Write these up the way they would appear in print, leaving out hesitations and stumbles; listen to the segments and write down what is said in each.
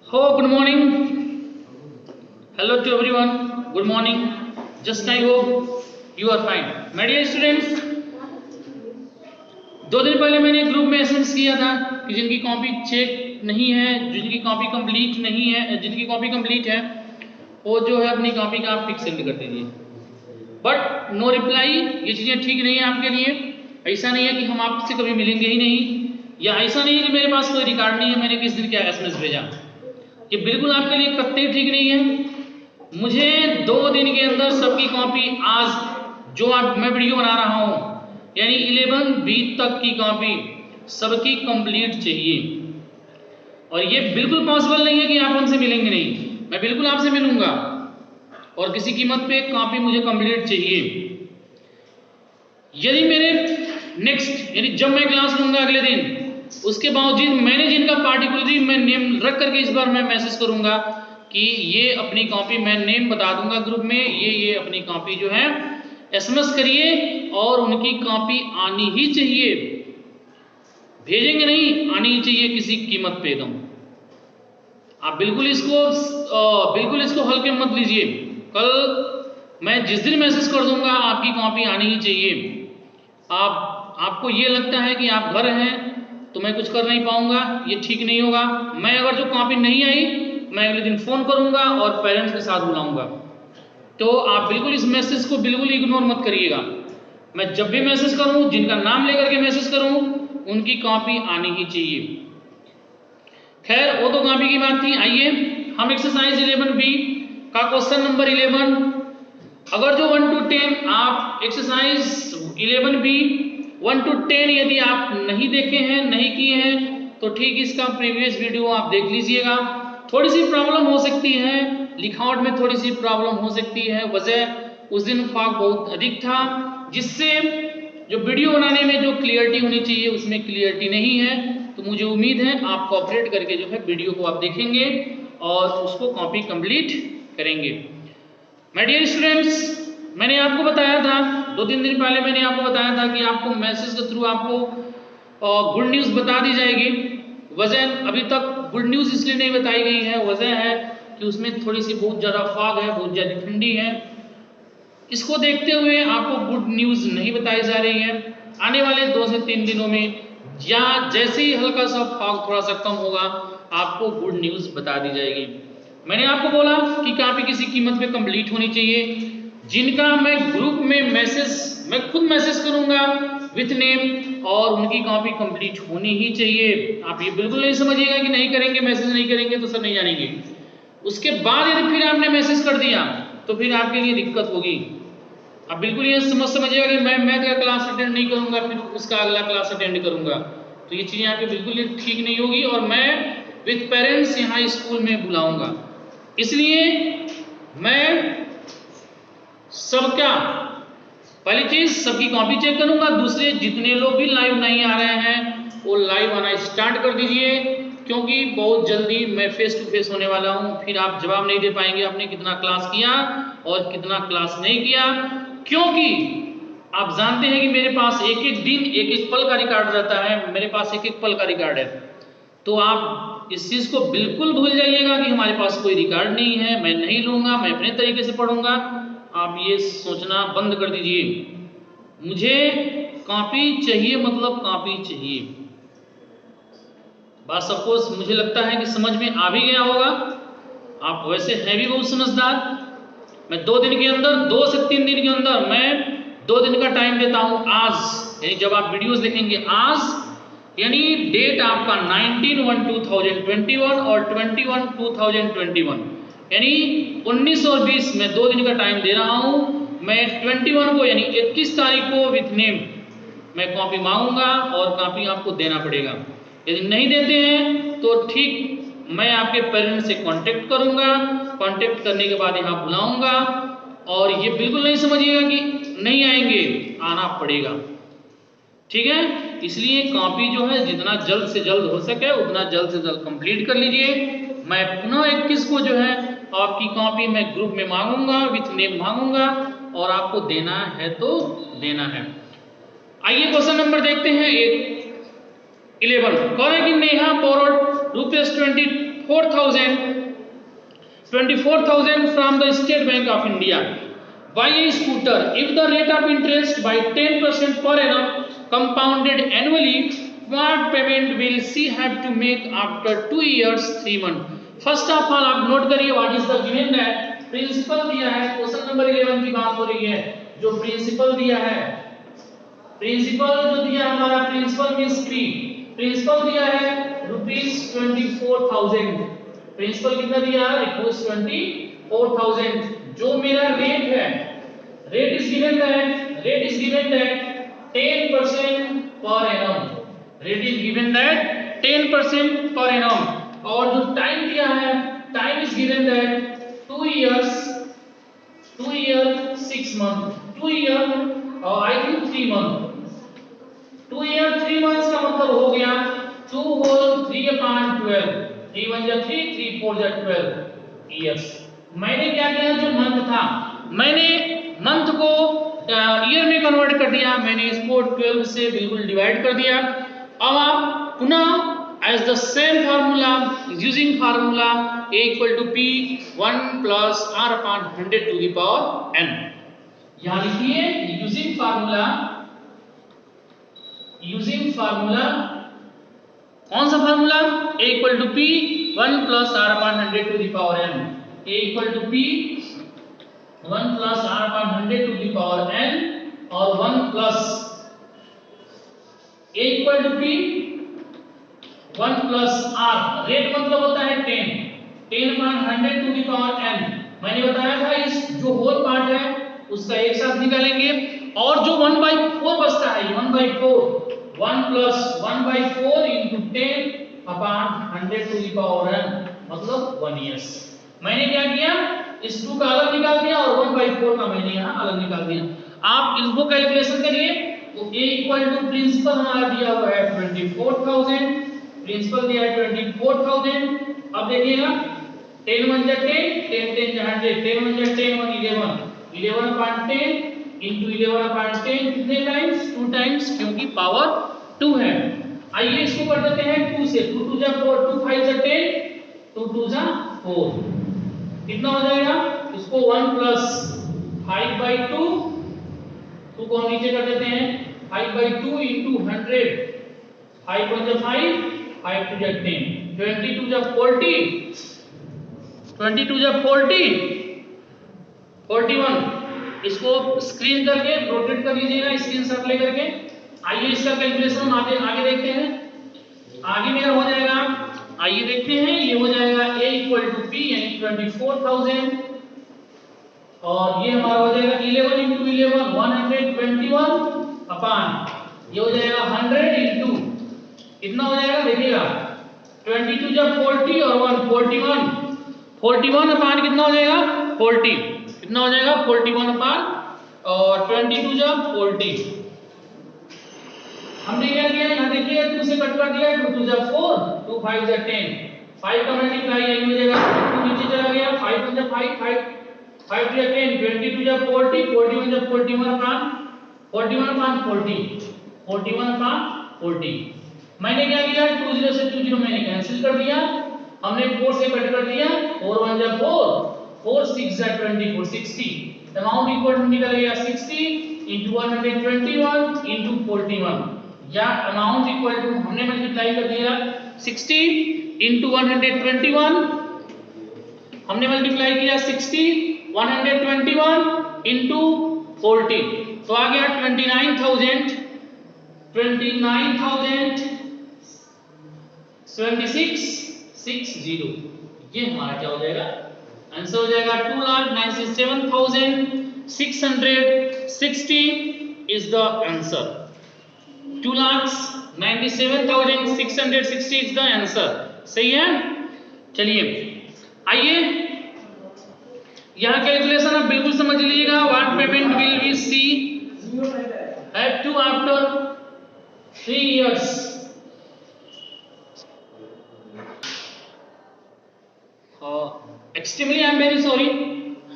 Oh, good morning. Hello to everyone. Good morning. Just I hope you are fine. My dear students, 2 दिन पहले मैंने group में SMS किया था कि जिनकी कॉपी चेक नहीं है, जिनकी कॉपी कंप्लीट नहीं है, जिनकी कॉपी कंप्लीट है, वो जो है अपनी कॉपी का आप पिक सेंड कर दीजिए। बट नो रिप्लाई, ये चीज़ें ठीक नहीं है आपके लिए। ऐसा नहीं है कि हम आपसे कभी मिलेंगे ही नहीं, या ऐसा नहीं है कि मेरे पास कोई रिकॉर्ड नहीं है मैंने किस दिन क्या एसएमएस भेजा। ये बिल्कुल आपके लिए कतई ठीक नहीं है। मुझे 2 दिन के अंदर सबकी कॉपी आज जो मैं वीडियो बना रहा हूँ यानी 11B तक की कॉपी सबकी कंप्लीट चाहिए। और ये बिल्कुल पॉसिबल नहीं है कि आप हमसे मिलेंगे नहीं, मैं बिल्कुल आपसे मिलूंगा और किसी कीमत पे कॉपी मुझे कंप्लीट चाहिए। यदि मेरे नेक्स्ट यानी जब मैं क्लास लूंगा अगले दिन, उसके बावजूद मैंने जिनका पार्टिकुलरली मैं नेम रख करके इस बार मैं मैसेज करूंगा कि ये अपनी कॉपी, मैं नेम बता दूंगा ग्रुप में, ये अपनी कॉपी जो है एसएमएस करिए और उनकी कॉपी आनी ही चाहिए, भेजेंगे नहीं, आनी ही चाहिए किसी कीमत पे एकदम। आप बिल्कुल इसको हल्के मत लीजिए। कल मैं जिस दिन मैसेज कर दूंगा आपकी कॉपी आनी ही चाहिए। आपको ये लगता है कि आप घर हैं तो मैं कुछ कर नहीं पाऊंगा, ये ठीक नहीं होगा। मैं अगर जो कॉपी नहीं आई मैं अगले दिन फोन करूंगा और पेरेंट्स के साथ बुलाऊंगा। तो आप बिल्कुल इस मैसेज को बिल्कुल इग्नोर मत करिएगा। मैं जब भी मैसेज करूं, जिनका नाम लेकर के मैसेज करूं, उनकी कॉपी आनी ही चाहिए। खैर वो तो कॉपी की बात थी। आइए हम एक्सरसाइज 11B का क्वेश्चन नंबर 11, अगर जो 1 to 10 आप एक्सरसाइज 11B 1 to 10 यदि आप नहीं देखे हैं, नहीं किए हैं, तो ठीक इसका प्रीवियस वीडियो आप देख लीजिएगा। थोड़ी सी प्रॉब्लम हो सकती है, लिखावट में थोड़ी सी प्रॉब्लम हो सकती है, वजह उस दिन फॉग बहुत अधिक था, जिससे जो वीडियो बनाने में जो क्लियरिटी होनी चाहिए उसमें क्लियरिटी नहीं है। तो मुझे उम्मीद है आप कोऑपरेट करके जो है वीडियो को आप देखेंगे और उसको कॉपी कंप्लीट करेंगे। माय डियर स्टूडेंट्स, मैंने आपको बताया था 2-3 दिन पहले मैंने आपको बताया था कि आपको मैसेज के थ्रू आपको गुड न्यूज़ बता दी जाएगी। वजह अभी तक गुड न्यूज़ इसलिए नहीं बताई गई है, वजह है कि उसमें थोड़ी सी बहुत ज़्यादा फॉग है, बहुत ज़्यादा ठंडी है। इसको देखते हुए आपको गुड न्यूज़ नहीं बताई जा रही है। आने वाले 2 से 3 दिनों में या जैसे ही हल्का सा फॉग थोड़ा सा कम होगा आपको गुड न्यूज़ बता दी जाएगी। मैंने आपको बोला कि कॉपी किसी कीमत पे कंप्लीट होनी चाहिए। जिनका मैं ग्रुप में मैसेज, मैं खुद मैसेज करूंगा विथ नेम और उनकी कॉपी कंप्लीट होनी ही चाहिए। आप ये बिल्कुल नहीं समझिएगा कि नहीं करेंगे, मैसेज नहीं करेंगे तो सब नहीं जानेंगे। उसके बाद यदि फिर आपने मैसेज कर दिया तो फिर आपके लिए दिक्कत होगी। आप बिल्कुल ये समझिएगा कि मैं मैथ का क्लास अटेंड नहीं करूंगा फिर उसका अगला क्लास अटेंड करूंगा, तो ये चीज़ें आपके बिल्कुल ठीक नहीं होगी और मैं विथ पेरेंट्स यहाँ स्कूल में बुलाऊंगा। इसलिए मैं सबका पहली चीज सबकी कॉपी चेक करूंगा। दूसरे जितने लोग भी लाइव नहीं आ रहे हैं वो लाइव आना स्टार्ट कर दीजिए, क्योंकि बहुत जल्दी मैं फेस टू फेस होने वाला हूं। फिर आप जवाब नहीं दे पाएंगे आपने कितना क्लास किया और कितना क्लास नहीं किया, क्योंकि आप जानते हैं कि मेरे पास एक एक दिन एक एक पल का रिकॉर्ड रहता है, मेरे पास एक एक पल का रिकॉर्ड है। तो आप इस चीज को बिल्कुल भूल जाइएगा कि हमारे पास कोई रिकॉर्ड नहीं है, मैं नहीं लूंगा, मैं अपने तरीके से पढ़ूंगा। आप ये सोचना बंद कर दीजिए। मुझे कॉपी चाहिए मतलब कॉपी चाहिए। बात सपोज मुझे लगता है कि समझ में आ भी गया होगा। आप वैसे हैं भी बहुत समझदार। मैं 2 दिन के अंदर, 2 से 3 दिन के अंदर मैं 2 दिन का टाइम देता हूं। आज यानी जब आप वीडियोस देखेंगे आज, यानी डेट आपका 19/1/2021 और 21/2021 यानी 19 और 20 में 2 दिन का टाइम दे रहा हूं। मैं 21 को यानी 21 तारीख को विथ नेम मैं कॉपी मांगूंगा और कॉपी आपको देना पड़ेगा। यदि नहीं देते हैं तो ठीक मैं आपके पेरेंट्स से कांटेक्ट करूंगा, कांटेक्ट करने के बाद यहाँ बुलाऊंगा और ये बिल्कुल नहीं समझिएगा कि नहीं आएंगे, आना पड़ेगा, ठीक है। इसलिए कॉपी जो है जितना जल्द से जल्द हो सके उतना जल्द से जल्द कंप्लीट कर लीजिए। मैं पुनः 21 को जो है आपकी कॉपी मैं ग्रुप में मांगूंगा, विथ नेम मांगूंगा और आपको देना है तो देना है। आइए क्वेश्चन नंबर देखते हैं 11। कौन है कि Neha borrowed rupees 24,000 from the State Bank of India. Buy a scooter if the rate of interest by 10% per annum compounded annually. What payment will she have to make after 2 years 3 months? First of all आप note करिए what is the given that principal दिया है। Question number 11 की बात हो रही है। जो प्रिंसिपल दिया है, प्रिंसिपल जो दिया हमारा प्रिंसिपल मींस फ्री, प्रिंसिपल दिया है ₹24,000। प्रिंसिपल कितना दिया है? ₹24,000। जो मेरा रेट है, rate is given that 10% per annum, rate is given that 10% per annum. और जो टाइम दिया है, time is given that 2 years 6 months, 2 year और I think 3 months। 2 year 3 months का मतलब हो गया 2 whole 3/12, 3 1 जा 3, 3 4 जा 12 years। मैंने क्या किया, जो मंथ था मैंने मंथ को ईयर में कन्वर्ट कर दिया, मैंने इसको 12 से बिल्कुल डिवाइड कर दिया। अब आप पुनः as the same formula, using formula a equal to p 1 plus r upon 100 to the power n। यहाँ लिखिए using formula कौन सा formula? a equal to p 1 plus r upon 100 to the power n, a equal to p 1 plus r upon 100 to the power n और 1 plus a equal to p 1 plus r, rate मतलब होता है 10 upon 100 to the power n। मैंने बताया था इस जो whole part है उसका एक साथ निकालेंगे और जो 1/4 बचता है 1/4, 1 plus 1/4 into 10 upon 100 to the power n मतलब 1 years। मैंने क्या किया, इस 2 का अलग निकाल दिया और 1/4 का मैंने यहाँ अलग निकाल दिया। आप इसको कैलकुलेशन करिए तो a equal to प्रिंसिपल हमारा दिया हुआ है 24,000, प्रिंसिपल दिया है 24,000। अब देखिएगा 10 1 जा 10, 10 10 जा 100, 10 1 जा 10 1 11, 11 upon 10 into 11 upon 10 कितने टाइम्स? 2 टाइम्स, क्योंकि पावर 2 है। आइए इसको कर देते हैं 2 से, 2 2 जा 4, 2 5 जा 10, 2 2 जा 4, कितना हो जाएगा? इसको 1 plus 5/2, 2 को हम नीचे कर देते हैं 5/2 into 100, 5 1 जा 5, 5 2 जा 10, 22 जा 40, 22 जा 40, 41। इसको स्क्रीन करके रोटेट कर लीजिएगा स्क्रीनशॉट लेकर के। आइए इसका कैलकुलेशन हम आगे देखते हैं। आगे मेरा हो जाएगा, आइए देखते हैं, ये हो जाएगा a equal to p यानी 24,000 और ये हमारा हो जाएगा 11 into 11 121 अपॉन ये हो जाएगा 100 into कितना हो जाएगा देखिएगा 22 जब 40 और 1 41, 41 अपॉन कितना हो जाएगा 40, कितना हो जाएगा 41 अपॉन और 22 जब 40। हमने क्या किया यहाँ देखिए 2 से कट कर दिया, 2 2 जब 4, 2 5 जब 10, 5 का मल्टीप्लाई ये हो जाएगा 2 नीचे चला गया, 5 1 जब 5 5 2 जब 10, 22 जब 40, 41 जब 41 अपॉन 40, 41 अपॉन 40। मैंने क्या किया 20 से 20 मैंने कैंसिल कर दिया, हमने 4 से कट कर दिया, 4 1 जब 4, 4 6 जब 24 60, अमाउंट इक्वल टू निकल गया 60 into 121 into 41 या अमाउंट इक्वल टू हमने मल्टीप्लाई कर दिया 60 into 121, हमने मल्टीप्लाई किया 60 121 into 40 तो आ गया 29,000 7660। ये हमारा क्या हो जाएगा आंसर हो जाएगा 2,97,660 is the answer. 2,97,660 is the answer. सही है। चलिए आइए यहाँ कैलकुलेशन आप बिल्कुल समझ लीजिएगा। What payment will we see have to after 3 years। Extremely I am very sorry,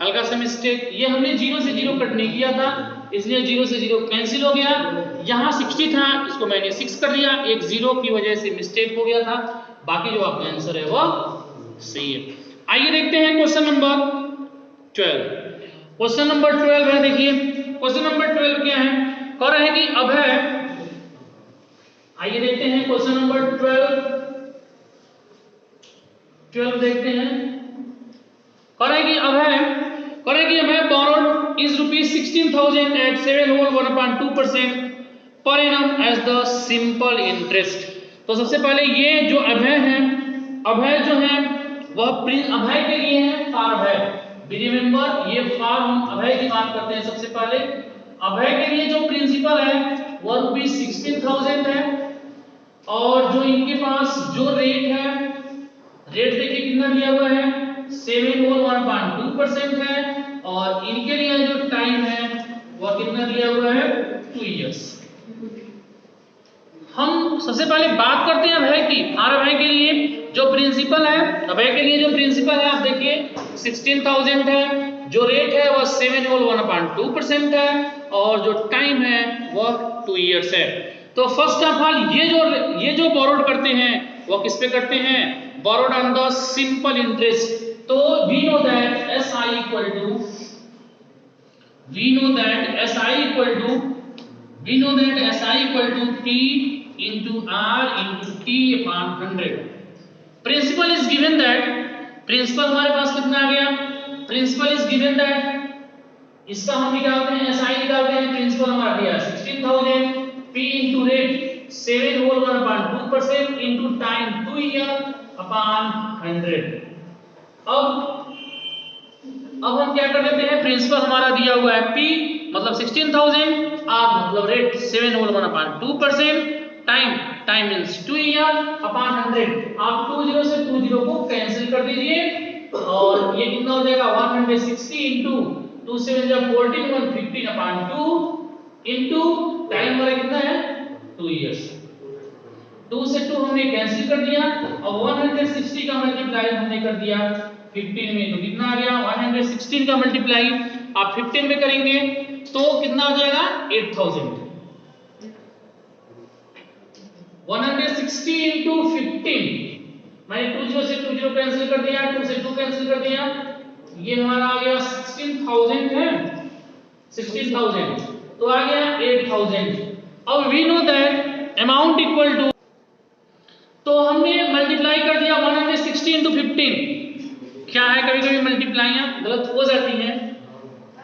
हल्का सा मिस्टेक, ये हमने 0 से 0 कट नहीं किया था इसलिए 0 से 0 कैंसिल हो गया। यहाँ 60 था इसको मैंने 6 कर दिया, एक 0 की वजह से मिस्टेक हो गया था, बाकी जो आपका आंसर है वो सही है। आइए देखते हैं क्वेश्चन नंबर 12। क्वेश्चन नंबर 12 है, देखिए क्वेश्चन नंबर 12 क्या है, कह रहे हैं कि अभय, आइए देखते हैं क्वेश्चन नंबर 12 देखते हैं। कह रहे हैं कि अभय borrowed is rupees 16,000 at 7.1% per annum as the simple interest। तो सबसे पहले ये जो अभय है, अभय जो है वह अभय के लिए है, फॉर अभय, रिमेंबर ये फॉर हम अभय की बात करते हैं। सबसे पहले अभय के लिए जो प्रिंसिपल है वह रुपीज 16,000 है, और जो इनके पास जो रेट है, रेट देखिए कितना दिया हुआ है 7.1% है, और इनके लिए जो टाइम है वह कितना दिया हुआ है 2 इयर्स। हम सबसे पहले बात करते हैं अभय की। और अभय के लिए जो प्रिंसिपल है, अभय के लिए जो प्रिंसिपल है आप देखिए 16,000 है, जो रेट है वह 7.1% है, और जो टाइम है वह 2 इयर्स है। तो फर्स्ट ऑफ ऑल ये जो बोरोड करते हैं वह किस पे करते हैं, borrowed on the simple interest. तो we know that SI equal to P into R into T upon 100। Principal is given that, principal हमारे पास कितना आ गया, प्रिंसिपल इज गिवन दैट, इसका हम निकालते हैं SI निकालते हैं, प्रिंसिपल हमारा दिया 16,000, P into rate 7.1% into time 2 year upon 100। अब हम क्या कर देते हैं, प्रिंसिपल हमारा दिया हुआ है P मतलब 16,000, R मतलब rate 7.1% time means 2 year upon 100। आप 20 से 20 को कैंसिल कर दीजिए, और ये कितना हो जाएगा 160 into 2 7 जा 14 115 अपॉन 2 into टाइम हमारा कितना है 2 इयर्स। 2 से 2 हमने कैंसिल कर दिया, और 160 का मल्टीप्लाई हमने कर दिया 15 में, तो कितना आ गया 116 का मल्टीप्लाई आप 15 में करेंगे तो कितना आ जाएगा 8,000। 160 into 15, मैंने 20 से 20 कैंसिल कर दिया, 2 से 2 कैंसिल कर दिया, ये हमारा आ गया 16,000 है, 16,000 तो आ गया 8,000। अब we know that amount equal to, तो हमने मल्टीप्लाई कर दिया 160 into 15। क्या है कभी कभी मल्टीप्लाइयां गलत हो जाती हैं,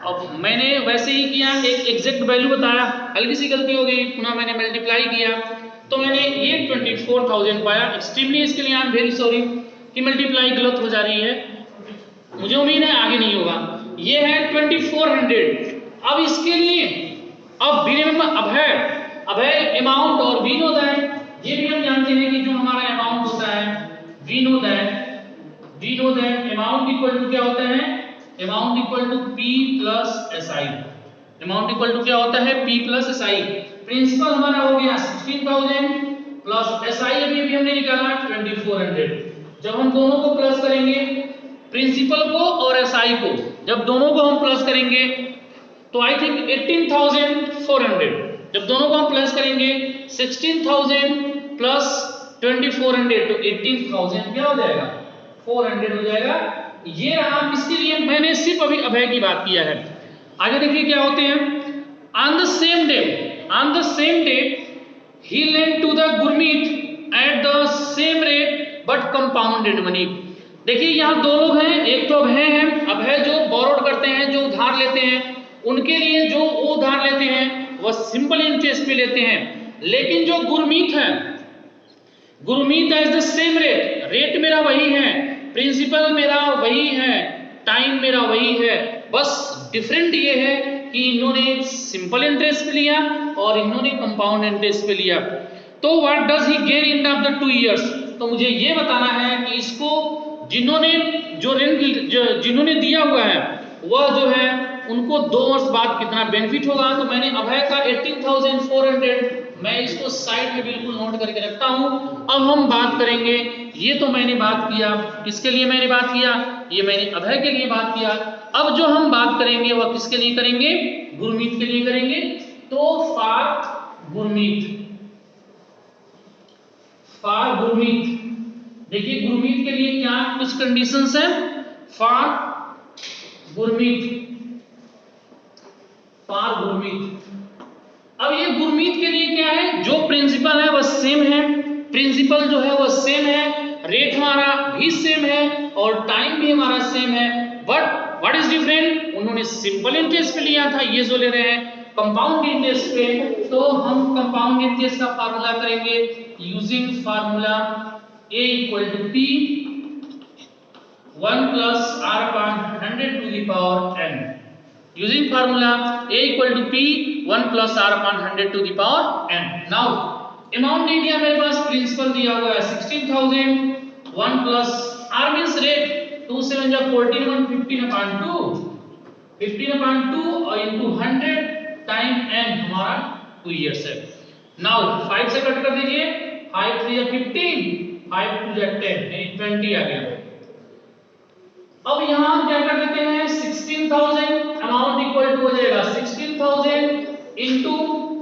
अब मैंने वैसे ही किया, एक एग्जैक्ट वैल्यू बताया, हल्की सी गलती हो गई, पुनः मैंने मल्टीप्लाई किया तो मैंने ये 24,000 पाया। एक्सट्रीमली इसके लिए आई एम वेरी सॉरी कि मल्टीप्लाई गलत हो जा रही है, मुझे उम्मीद है आगे नहीं होगा। ये है 2400। अब इसके लिए अब बी रिमेंबर अभय अमाउंट, और वी नो दैट ये भी हम जानते हैं कि जो हमारा अमाउंट होता है, we know that amount equal to क्या होता है, amount equal to P plus SI। Amount equal to क्या होता है P प्लस SI। प्रिंसिपल हमारा हो गया 16,000 प्लस SI अभी हमने निकाला 2400। जब हम दोनों को प्लस करेंगे, प्रिंसिपल को और SI को जब दोनों को हम प्लस करेंगे तो आई थिंक 18,400। जब दोनों को हम प्लस करेंगे 16,000 प्लस 2400 तो 18,000 क्या हो जाएगा 400 हो जाएगा। ये रहा किसके लिए, मैंने सिर्फ अभी अभय की बात किया है। आगे देखिए क्या होते हैं, ऑन द सेम डे ही lent to the Gurmeet at the same rate but compounded money. देखिए यहाँ दो लोग हैं, एक तो अभय जो बोरोड करते हैं, जो उधार लेते हैं, उनके लिए जो वो उधार लेते हैं वह सिंपल इंटरेस्ट पे लेते हैं, लेकिन जो Gurmeet as the same rate मेरा वही है, प्रिंसिपल मेरा वही है, टाइम मेरा वही है, बस डिफरेंट ये है कि इन्होंने सिंपल इंटरेस्ट पे लिया और इन्होंने कंपाउंड इंटरेस्ट पे लिया। तो what does he gain in the 2 years, तो मुझे ये बताना है कि इसको जिन्होंने दिया हुआ है वह जो है उनको 2 वर्ष बाद कितना बेनिफिट होगा। तो मैंने अभय का 18,400 मैं इसको साइड में बिल्कुल नोट करके रखता हूं। अब हम बात करेंगे, ये तो मैंने बात किया, किसके लिए मैंने बात किया, ये मैंने अभय के लिए बात किया। अब जो हम बात करेंगे वह किसके लिए करेंगे, गुरमीत के लिए करेंगे। तो फॉर गुरमीत देखिए गुरमीत के लिए क्या कुछ कंडीशंस है फॉर गुरमीत, अब ये गुरमीत के लिए क्या है, जो प्रिंसिपल है वह सेम है, प्रिंसिपल जो है वह सेम है, रेट हमारा भी सेम है और टाइम भी हमारा सेम है, बट व्हाट इज डिफरेंट, उन्होंने सिंपल इंटरेस्ट पे लिया था, ये जो ले रहे हैं कंपाउंड इंटरेस्ट पे। तो हम कंपाउंड इंटरेस्ट का फार्मूला करेंगे using formula a equal to p 1 plus r upon 100 to the power n, using formula a equal to p 1 plus r upon 100 to the power n। Now amount नहीं दिया मेरे पास, principal दिया हुआ है 16,000, 1 plus r means rate 2 7 जा 14 1 15 upon 2, 15 upon 2 और into 100 time n हमारा 2 years है। नाउ 5 से कट कर दीजिए, 5 3 या 15, 5 2 या 10 यानी 20 आ गया। अब यहां हम क्या कर देते हैं 16,000 अमाउंट इक्वल टू हो जाएगा 16,000 इनटू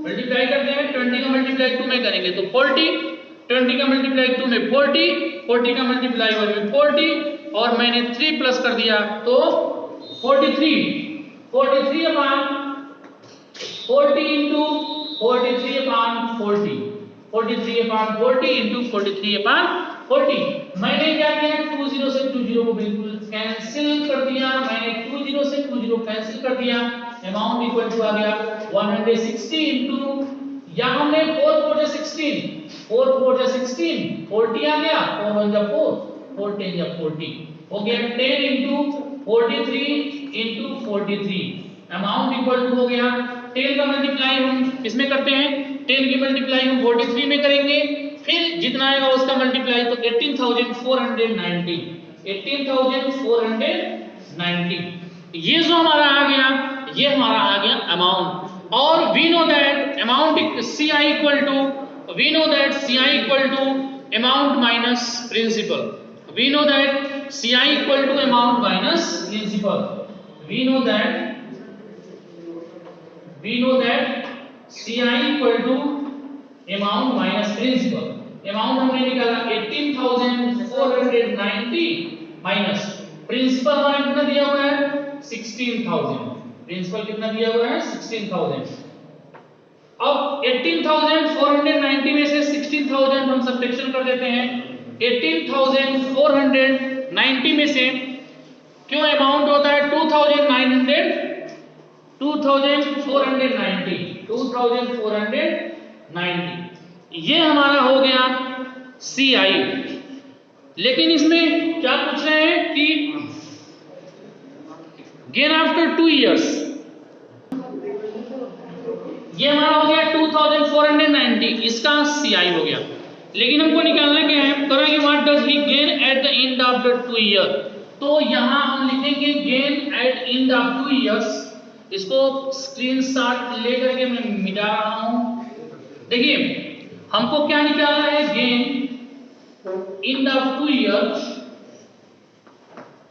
मल्टीप्लाई कर देंगे 20 का मल्टीप्लाई 2 में करेंगे तो 40, 20 का मल्टीप्लाई 2 में 40, 40 का मल्टीप्लाई 1 में 40 और मैंने 3 प्लस कर दिया तो 43, 43 upon 40 into 43 upon 40, 43 upon 40 into 43 upon 40। मैंने क्या किया 20 से 20 को बिल्कुल कैंसिल कर दिया, मैंने 20 से 20 कैंसिल कर दिया, अमाउंट इक्वल टू आ गया 160 इनटू, यहां हमने 4 4 जा 16, 4 4 जा 16, 40 आ गया, 4 1 जा 4, 4 10 जा 40 हो गया 10 into 43 into 43, amount equal to हो गया 10 का मल्टीप्लाई हम इसमें करते हैं, 10 की मल्टीप्लाई हम 43 में करेंगे, फिर जितना आएगा उसका मल्टीप्लाई तो 18,490, 18,490 ये जो हमारा आ गया, ये हमारा आ गया अमाउंट। और we know that amount CI equal to, we know that CI equal to amount minus principal, we know that CI equal to amount minus principal, we know that CI equal to amount minus principal. Amount हमने निकाला 18,490 minus principal हमारा कितना दिया हुआ है 16,000, principal कितना दिया हुआ है 16,000। अब 18,490 में से 16,000 हम सब्ट्रैक्शन कर देते हैं, 18,490 में से क्यों अमाउंट होता है 2,490, ये हमारा हो गया CI। लेकिन इसमें क्या पूछ रहे हैं कि गेन आफ्टर 2 इयर्स, ये हमारा हो गया 2,490, इसका CI हो गया। लेकिन हमको निकालना क्या है, करेंगे what does he gain at the end of the 2 year, तो यहां हम लिखेंगे gain at end of 2 years, इसको स्क्रीनशॉट लेकर के मैं मिटा रहा हूं। देखिए हमको क्या निकालना है, gain in the 2 years,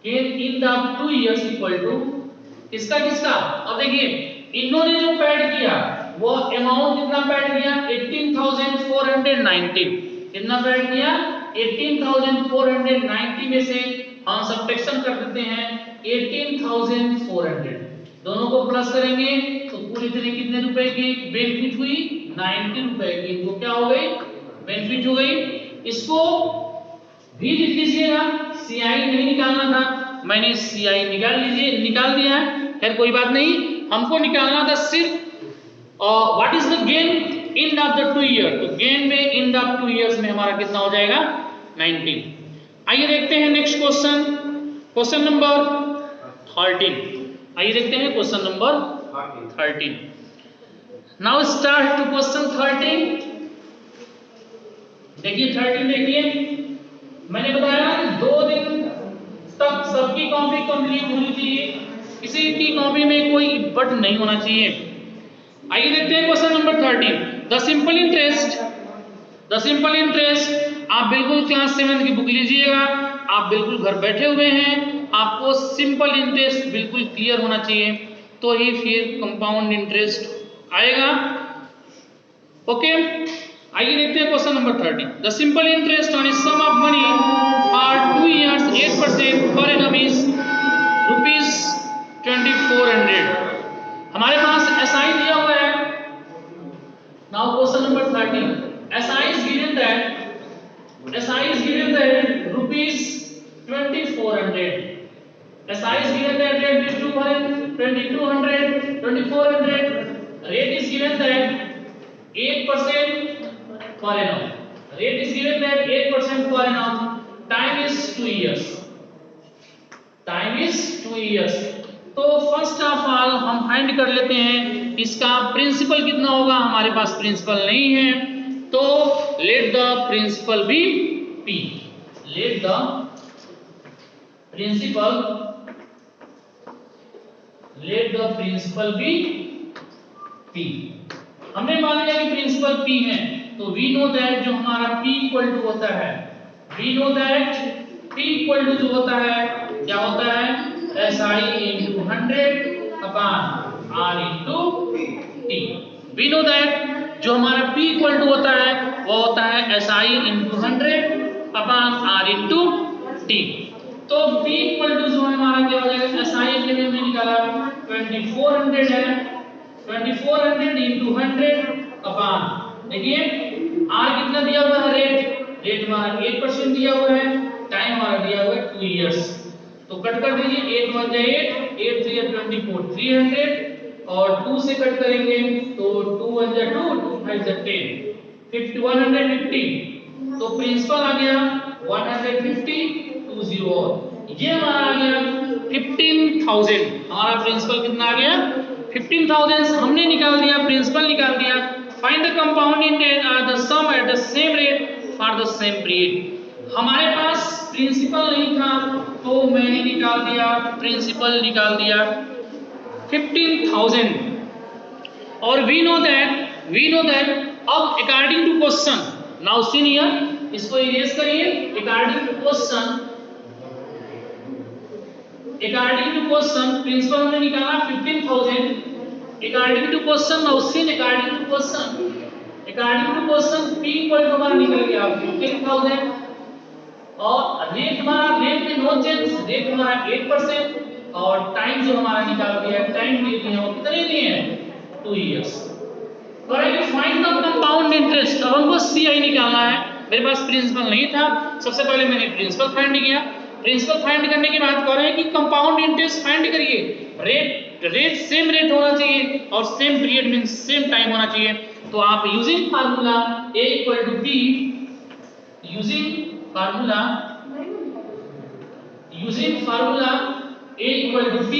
gain in the 2 years equal to किसका किसका। अब देखिए इन्होंने जो पैड किया वो अमाउंट कितना पैड किया 18,490, कितना पैड किया 18,490 में से हम सब्ट्रैक्शन कर देते हैं 18,400, दोनों को प्लस करेंगे तो पूरी तरह कितने रुपए की बेनिफिट हुई 90 रुपए की, इनको क्या हो गई बेनिफिट हो गई। इसको भी लिख लीजिएगा, CI नहीं निकालना था, मैंने CI निकाल दिया है, खैर कोई बात नहीं, हमको निकालना था सिर्फ what is the gain in of the 2 year, तो गेन में इन ऑफ 2 इयर्स में हमारा कितना हो जाएगा 90। आइए देखते हैं नेक्स्ट क्वेश्चन, क्वेश्चन नंबर 13, आइए देखते हैं question number 13। Now start to question 13। देखिए 13 देखिए, मैंने बताया कि 2 दिन तक सबकी कॉपी कंप्लीट होनी चाहिए, किसी की कॉपी में कोई बट नहीं होना चाहिए। आइए देखते हैं question number 13। The simple interest, आप बिल्कुल क्लास 7 की बुक लीजिएगा, आप बिल्कुल घर बैठे हुए हैं, आपको सिंपल इंटरेस्ट बिल्कुल क्लियर होना चाहिए तो ही फिर कंपाउंड इंटरेस्ट आएगा। ओके आइए देखते हैं question number 30। The simple interest on a sum of money for 2 years 8% per annum is ₹2400। हमारे पास एसआई दिया हुआ है। Now question number 30, SI is given that ₹2400। SI is given that rate is 2200, 2400. Rate is given that 8% per annum. Rate is given that 8% per annum. Time is 2 years. Time is 2 years. तो first of all हम find कर लेते हैं इसका principal कितना होगा। हमारे पास प्रिंसिपल नहीं है, तो let the principal be P। Let the principal be P। हमने मान लिया कि प्रिंसिपल P है, तो वी नो दैट जो हमारा P इक्वल टू होता है, we know that P equal to जो होता है क्या होता है, SI into 100 upon R into T। We know that जो हमारा P इक्वल टू होता है वो होता है SI into 100 upon R into T। तो P इक्वल टू जो हमारा क्या हो जाएगा, SI के लिए मैंने निकाला 2400 है, 2400 into 100 अपॉन, देखिए R कितना दिया हुआ है, रेट हमारा 8% दिया हुआ है, टाइम हमारा दिया हुआ है 2 इयर्स। तो कट कर दीजिए, 8 1 जा 8 3 24 300 और 2 से कट करेंगे तो 2 1 जा 2 2 5 जा 10 150। तो प्रिंसिपल आ गया 150 20 और ये हमारा आ गया 15,000। हमारा प्रिंसिपल कितना आ गया 15,000। हमने निकाल दिया, प्रिंसिपल निकाल दिया। Find the compound interest the sum at the same rate for the same period. हमारे पास प्रिंसिपल नहीं था तो मैंने निकाल दिया, प्रिंसिपल निकाल दिया 15,000 और वी नो दैट अब according to question, now senior इसको इरेज करिए। अकॉर्डिंग टू क्वेश्चन प्रिंसिपल हमने निकाला 15,000। According to question now seen according to question P equal to हमारा निकल गया 15,000 और रेट में नो चेंज, रेट हमारा 8% और टाइम जो हमारा निकाल दिया, टाइम दे दिए वो कितने दिए हैं 2 years. Find the compound interest. अब हमको CI निकालना है, मेरे पास प्रिंसिपल नहीं था, सबसे पहले मैंने प्रिंसिपल फाइंड किया। प्रिंसिपल फाइंड करने के बाद कह रहे हैं कि कंपाउंड इंटरेस्ट फाइंड करिए। रेट सेम रेट होना चाहिए और same period means same time होना चाहिए। तो आप using formula A equal to P, using formula A equal to P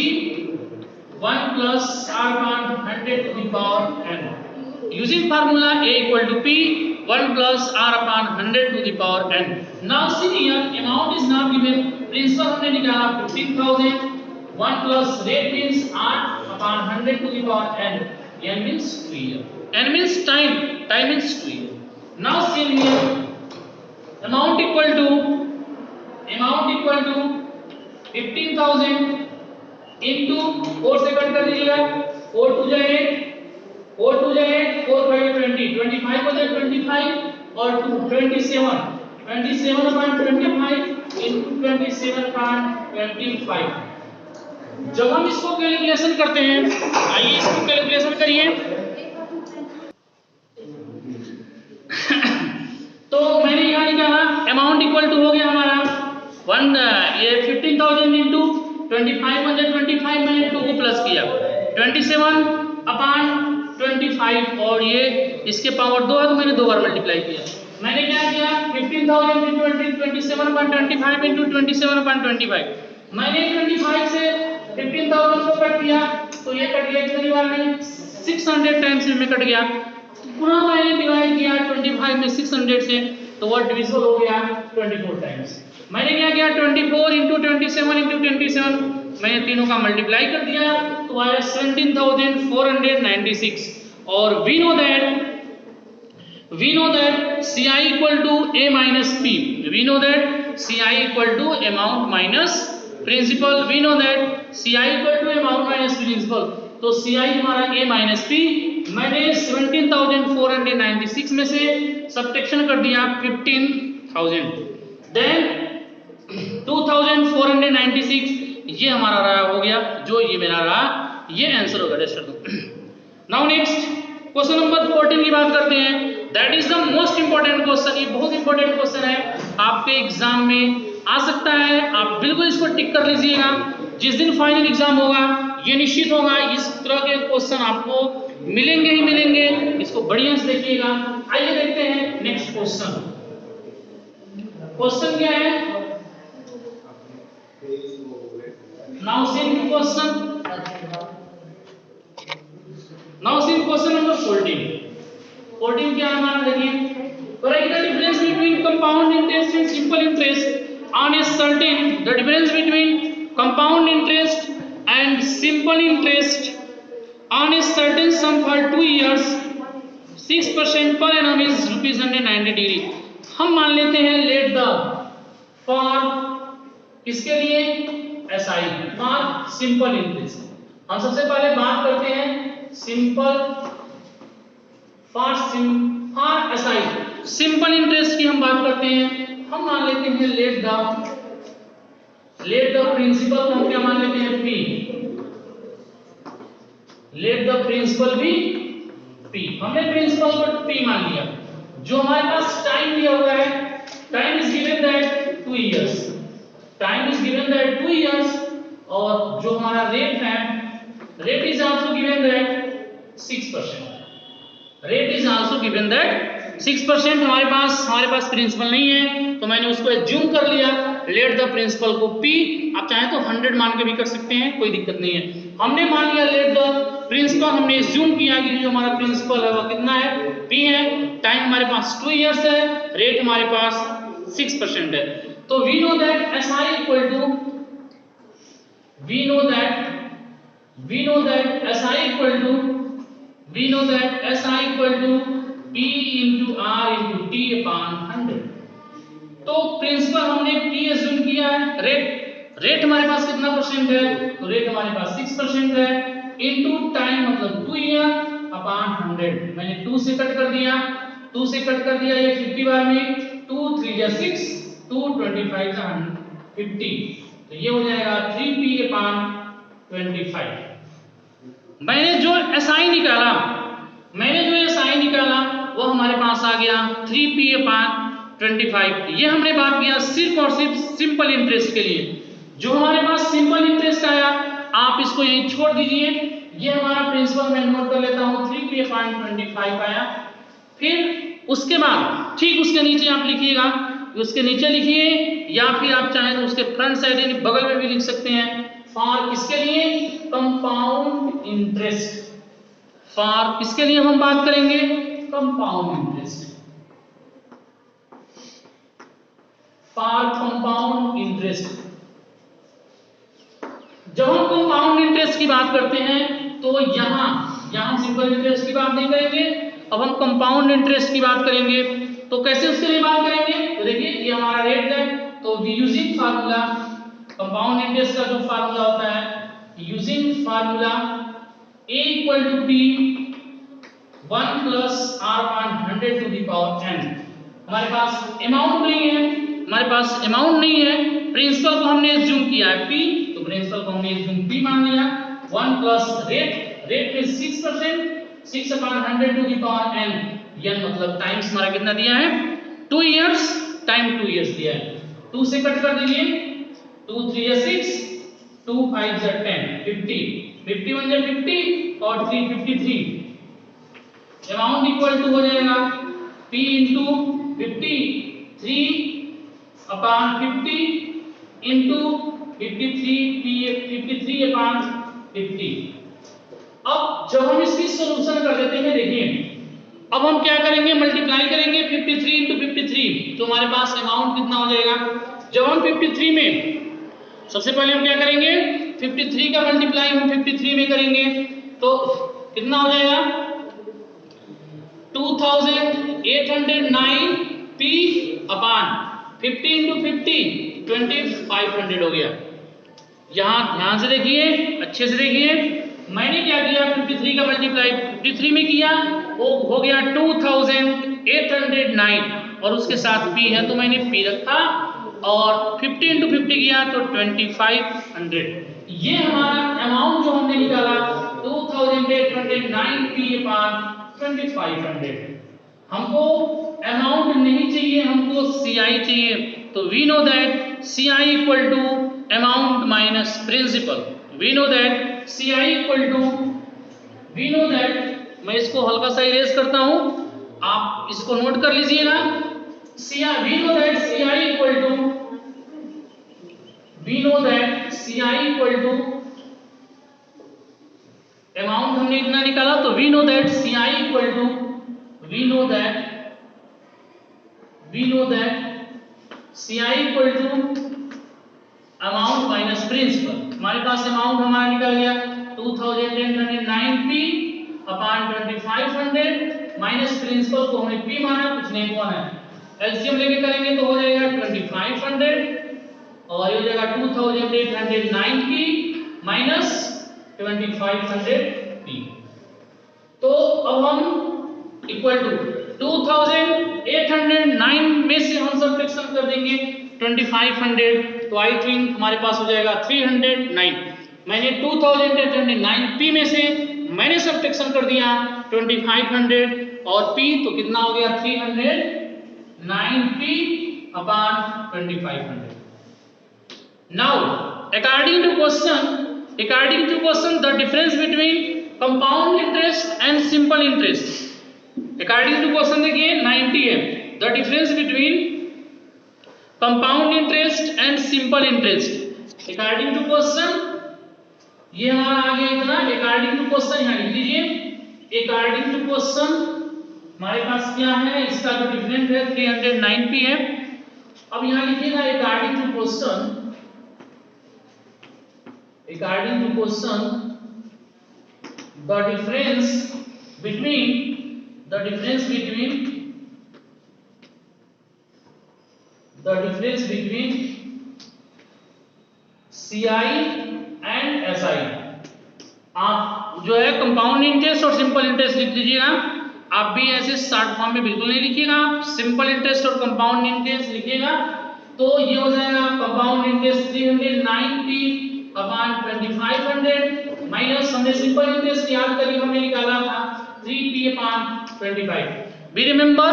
1 plus R upon 100 to the power n। Using formula A equal to P 1 plus R upon 100 to the power n। Now see here amount is now given, principal हमने निकाला 15,000, 1 plus rate means R upon 100 to the power n। n means 2 year, n means time means 2 year। Now see here amount equal to 15,000 into 4 से cut कर दीजिएगा, 4 2 जा 8 4 5 20, 25 हो जाए 25 और 2 27 upon 25 into 27 upon 25। जब हम इसको कैलकुलेशन करते हैं, आइए इसको कैलकुलेशन करिए। तो मैंने यहाँ निकाला अमाउंट इक्वल टू हो गया हमारा 15,000 इंटू 25 मैंने 2 को प्लस किया 27 अपॉन 25 और ये इसके पावर 2 है तो मैंने 2 बार मल्टीप्लाई किया। मैंने क्या किया 15,000 into 27 upon 25 into 27 upon 25। मैंने 25 से 15,000 को कट दिया तो ये कट गया कितनी बार में 600 टाइम्स में कट गया। पुनः मैंने डिवाइड किया 25 में 600 से तो वह डिविजिबल हो गया 24 टाइम्स। मैंने क्या किया 24 into 27 into 27 मैंने तीनों का मल्टीप्लाई कर दिया तो आया 17,496 और we know that CI equal to A minus P। we know that CI equal to amount minus principal। we know that CI equal to amount minus principal। तो CI हमारा A minus P मैंने 17,496 में से subtraction कर दिया 15,000, then 2,496 ये हमारा रहा हो गया, जो ये मेरा रहा, ये आंसर होगा। नाउ नेक्स्ट क्वेश्चन नंबर 14 की बात करते हैं। That is the most important question. ये बहुत इंपॉर्टेंट क्वेश्चन है, आपके एग्जाम में आ सकता है, आप बिल्कुल इसको टिक कर लीजिएगा। जिस दिन फाइनल एग्जाम होगा ये निश्चित होगा इस तरह के क्वेश्चन आपको मिलेंगे ही मिलेंगे, इसको बढ़िया से देखिएगा। आइए देखते हैं नेक्स्ट क्वेश्चन। क्वेश्चन क्या है? Now see question, now see question number 14 क्या है हमारा, देखिए write the difference between compound interest and simple interest on a certain, the difference between compound interest and simple interest on a certain sum for 2 years 6% per annum is ₹190 degree। हम मान लेते हैं let the for किसके लिए, SI for simple interest. हम सबसे पहले बात करते हैं simple for SI, simple interest की हम बात करते हैं। हम मान लेते हैं लेट द प्रिंसिपल को हम क्या मान लेते हैं, पी। लेट द प्रिंसिपल भी पी, हमने प्रिंसिपल को पी मान लिया। जो हमारे पास टाइम दिया हुआ है, time is given that 2 years, time is given that 2 years, और जो हमारा रेट है, rate is also given that 6%, rate is also given that 6%। हमारे पास प्रिंसिपल नहीं है तो मैंने उसको एज्यूम कर लिया, लेट द प्रिंसिपल को पी। आप चाहें तो 100 मान के भी कर सकते हैं, कोई दिक्कत नहीं है। हमने मान लिया लेट द प्रिंसिपल, हमने एज्यूम किया कि जो हमारा प्रिंसिपल है वो कितना है, पी है। टाइम हमारे पास 2 इयर्स है, रेट हमारे पास 6% है। तो we know that SI equal to SI equal to P into R into T upon 100। तो प्रिंसिपल हमने P एज्यूम किया है, रेट हमारे पास कितना परसेंट है, तो रेट हमारे पास 6% है, इनटू टाइम मतलब 2 ईयर अपॉन 100। मैंने 2 से कट कर दिया, ये 50 बार में 2 3 या 6, 2 25 या 50, तो ये हो जाएगा 3P अपॉन 25। मैंने जो SI निकाला वो हमारे पास आ गया 3P अपॉन 25। ये हमने बात किया सिर्फ और सिर्फ सिंपल इंटरेस्ट के लिए। जो हमारे पास सिंपल इंटरेस्ट आया, आप इसको यहीं छोड़ दीजिए, ये हमारा प्रिंसिपल मैं नोट कर लेता हूँ, 3P अपॉन 25 आया। फिर उसके बाद ठीक उसके नीचे आप लिखिएगा, उसके नीचे लिखिए, या फिर आप चाहें तो उसके फ्रंट साइड यानी बगल में भी लिख सकते हैं, फॉर किसके लिए, कंपाउंड इंटरेस्ट। फॉर किसके लिए हम बात करेंगे, compound interest, for compound interest. जब हम कंपाउंड इंटरेस्ट की बात करते हैं तो यहां सिंपल इंटरेस्ट की बात नहीं करेंगे, अब हम कंपाउंड इंटरेस्ट की बात करेंगे। तो कैसे उसके लिए बात करेंगे, तो देखिए ये हमारा रेट है, तो we using formula, compound interest का जो फार्मूला होता है, using formula A equal to P 1 plus R upon 100 to the power n। हमारे पास अमाउंट नहीं है, प्रिंसिपल को हमने एज्यूम किया है P, तो प्रिंसिपल को हमने एज्यूम P मान लिया। 1 प्लस रेट में 6%, 6 upon 100 to the power n, n मतलब टाइम्स हमारा कितना दिया है, 2 इयर्स, टाइम 2 इयर्स दिया है। 2 से कट कर दीजिए, 2 3 या 6, 2 5 या 10, 50, 51 या 50 और 3 53। अमाउंट इक्वल टू हो जाएगा P into 50, 3 upon 50 into 53 upon 50। अब जब हम इसकी सॉल्यूशन कर देते हैं, देखिए अब हम क्या करेंगे, मल्टीप्लाई करेंगे 53 इंटू 53, तो हमारे पास अमाउंट कितना हो जाएगा। जब हम 53 में सबसे पहले हम क्या करेंगे, 53 का मल्टीप्लाई हम 53 में करेंगे, तो कितना हो जाएगा 2809 P अपॉन 50 इंटू 50 2500 हो गया। यहाँ ध्यान से देखिए, अच्छे से देखिए, मैंने क्या किया 53 का मल्टीप्लाई 53 में किया, वो हो गया 2809 और उसके साथ p है तो मैंने p रखा और 50 into 50 किया तो 2500। ये हमारा अमाउंट जो हमने निकाला 2809 p अपॉन 2500। हमको अमाउंट नहीं चाहिए, हमको CI चाहिए। तो we know that CI equal to amount minus principal. We know that CI equal to, we know that, मैं इसको हल्का सा इरेज करता हूं, आप इसको नोट कर लीजिएगा। CI, we know that CI equal to, we know that CI equal to amount हमने इतना निकाला तो we know that CI equal to, we know that CI equal to amount minus principal. हमारे पास अमाउंट हमारा निकल गया 2809p अपॉन 2500 माइनस प्रिंसिपल को हमने p माना, कुछ नहीं हुआ है। एलसीएम लेके करेंगे तो हो जाएगा 2500 और ये हो जाएगा 2809p माइनस 2500p। तो अब हम इक्वल टू 2809 में से हम सब्ट्रैक्शन कर देंगे 2500 तो आई थिंक हमारे पास हो जाएगा 309। मैंने 2809p में से मैंने सब्ट्रैक्शन कर दिया 2500 और p तो कितना हो गया 309p upon 2500। Now according to question the difference between compound interest and simple interest, according to question देखिए 90 है, the difference between compound interest and simple interest according to question, ये हमारा आ गया इतना। according to question यहाँ लिख लीजिए, according to question हमारे पास क्या है, इसका जो डिफरेंस है 309p है। अब यहाँ लिखिएगा according to question the difference between CI and SI। आप जो है कंपाउंड इंटरेस्ट और सिंपल इंटरेस्ट लिख दीजिएगा। आप भी ऐसे शॉर्ट फॉर्म में बिल्कुल नहीं लिखिएगा, आप सिंपल इंटरेस्ट और कंपाउंड इंटरेस्ट लिखिएगा। तो ये हो जाएगा compound interest 309p upon 2500 minus हमने सिंपल इंटरेस्ट याद करिए हमने निकाला था 3p अपॉन 25। बी रिमेंबर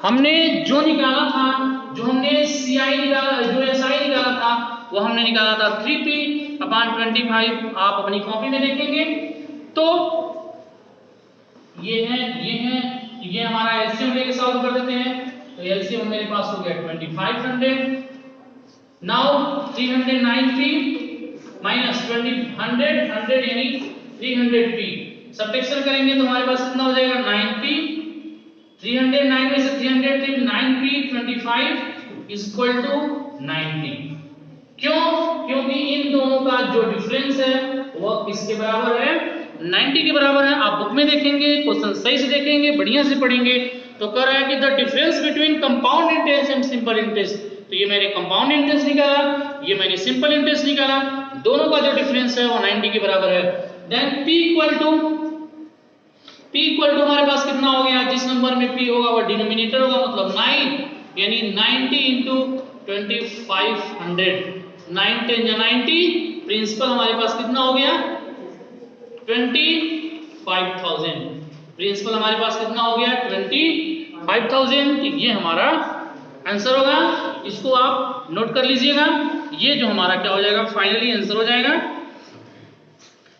हमने जो निकाला था, जो हमने CI निकाला, जो SI निकाला था वो हमने निकाला था 3p अपॉन 25। आप अपनी कॉपी में देखेंगे तो ये हमारा एलसीएम लेके सॉल्व कर देते हैं। तो एलसीएम मेरे पास हो गया 2500। नाउ 309p माइनस 100 यानी 300p सब्ट्रैक्शन करेंगे तो हमारे पास कितना हो जाएगा 9p। 309 में से 300 9p 25 इज इक्वल टू 90। क्यों? क्योंकि इन दोनों का जो डिफरेंस है वो किसके बराबर है 90 के बराबर है। आप बुक में देखेंगे, क्वेश्चन सही से देखेंगे, बढ़िया से पढ़ेंगे तो कह रहा है कि the difference between compound interest and simple interest. तो ये मैंने कंपाउंड इंटरेस्ट निकाला, ये मैंने सिंपल इंटरेस्ट निकाला, दोनों का जो डिफरेंस है वो 90 के बराबर है। देन p इक्वल टू हमारे पास कितना हो गया, जिस नंबर में p होगा वो डिनोमिनेटर होगा, मतलब 9 यानी 90 into 2500। 9 10 या 90 प्रिंसिपल हमारे पास कितना हो गया 25,000। प्रिंसिपल हमारे पास कितना हो गया 25,000। ये हमारा आंसर होगा, इसको आप नोट कर लीजिएगा। ये जो हमारा क्या हो जाएगा फाइनली आंसर हो जाएगा।